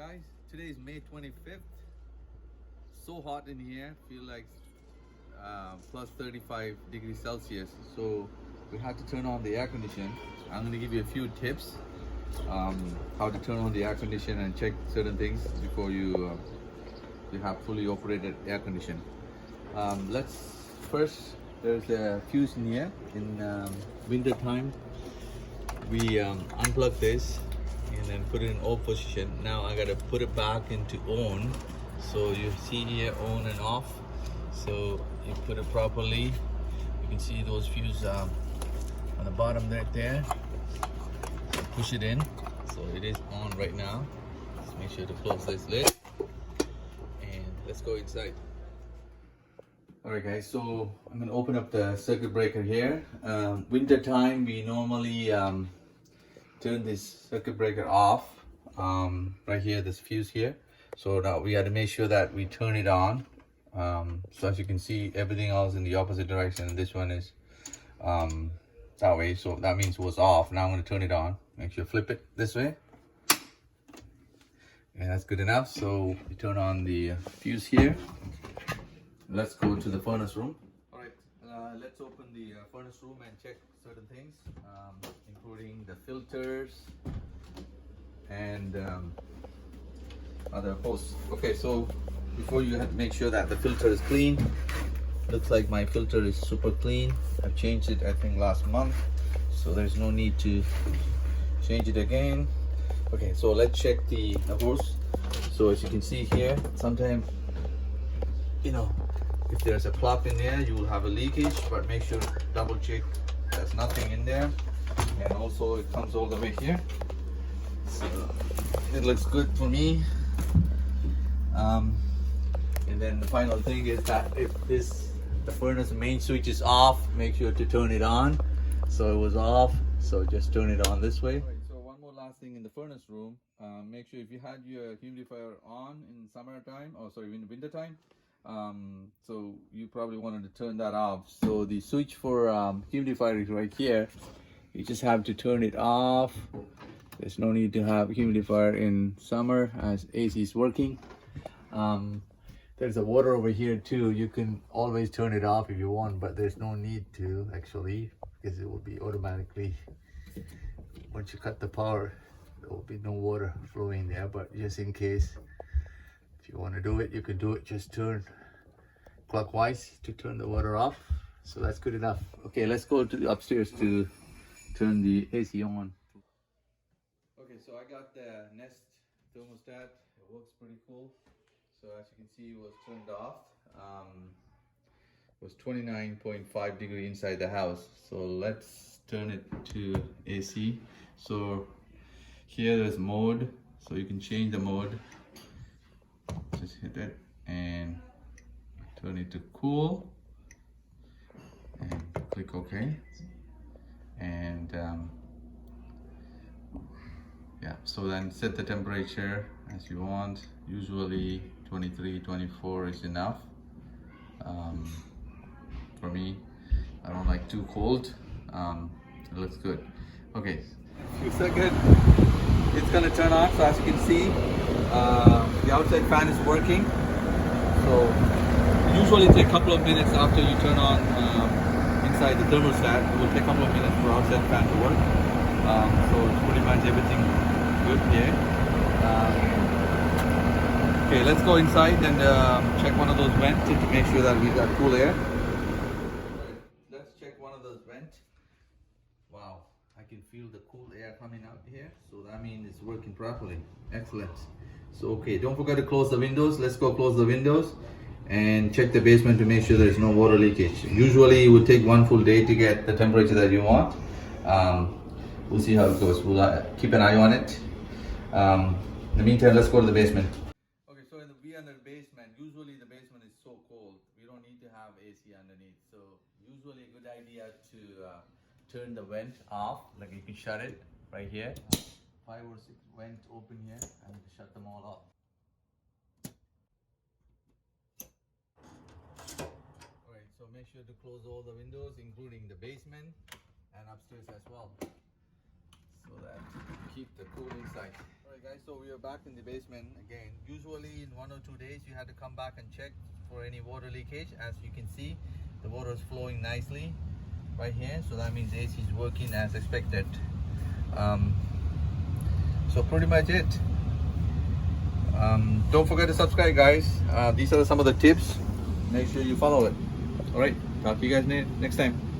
guys, today is May 25th. So hot in here, feel like plus 35 degrees Celsius. So we had to turn on the air condition. I'm going to give you a few tips how to turn on the air condition and check certain things before you have fully operated air condition. Let's first, there's a fuse in here. In winter time, we unplug this and then put it in off position. Now I gotta put it back into on. So you see here on and off. So you put it properly. You can see those fuses on the bottom right there. So push it in. So it is on right now. Just make sure to close this lid. And let's go inside. Alright guys, so I'm gonna open up the circuit breaker here. Winter time, we normally turn this circuit breaker off. Right here, this fuse here. So now we had to make sure that we turn it on. So as you can see, everything else in the opposite direction, and this one is that way. So that means it was off. Now I'm going to turn it on. Make sure flip it this way. And that's good enough. So we turn on the fuse here. Let's go to the furnace room. All right, let's open the furnace room and check certain things, including the filters and other hoses. Okay, so before you have to make sure that the filter is clean. Looks like my filter is super clean. I've changed it I think last month, so there's no need to change it again. Okay, so let's check the hose. So as you can see here, sometimes if there's a plug in there, you will have a leakage, but make sure double check there's nothing in there. And also it comes all the way here, so it looks good for me. And then the final thing is that if the furnace main switch is off, make sure to turn it on. So it was off, so just turn it on this way. Right, so one more last thing in the furnace room, make sure if you had your humidifier on in summertime, or sorry, in the winter time, so you probably wanted to turn that off. So the switch for humidifier is right here. You just have to turn it off. There's no need to have humidifier in summer as AC is working. There's a water over here too. You can always turn it off if you want, but there's no need to actually, because it will be automatically, once you cut the power, there will be no water flowing there. But just in case, if you want to do it, you can do it. Just turn clockwise to turn the water off. So that's good enough. Okay, let's go to the upstairs to turn the AC on. Okay, so I got the Nest thermostat. It works pretty cool. So as you can see, it was turned off. It was 29.5 degree inside the house. So let's turn it to AC. So here there's mode. So you can change the mode. Just hit it and turn it to cool. And click OK. And yeah, so then set the temperature as you want. Usually 23, 24 is enough. For me, I don't like too cold. It looks good. Okay, few seconds, it's gonna turn on. So as you can see, the outside fan is working. So usually it's a couple of minutes after you turn on inside the thermostat. It will take a couple of minutes for outside fan to work. So it's pretty much everything good here. Okay, let's go inside and check one of those vents to make sure that we got cool air. Let's check one of those vents. Wow, I can feel the cool air coming out here. So that means it's working properly. Excellent. So okay, don't forget to close the windows. Let's go close the windows and check the basement to make sure there's no water leakage. Usually it would take one full day to get the temperature that you want. We'll see how it goes. We'll keep an eye on it. In the meantime, let's go to the basement. Okay, so we are in the basement. Usually the basement is so cold, we don't need to have AC underneath. So usually a good idea to turn the vent off. Like you can shut it right here. 5 or 6 vents open here and shut them all off. Alright, so make sure to close all the windows, including the basement and upstairs as well, so that keep the cool inside. Alright guys, so we are back in the basement again. Usually in 1 or 2 days you had to come back and check for any water leakage. As you can see, the water is flowing nicely right here, so that means AC is working as expected. So pretty much it. Don't forget to subscribe, guys. These are some of the tips. Make sure you follow it. Alright, talk to you guys next time.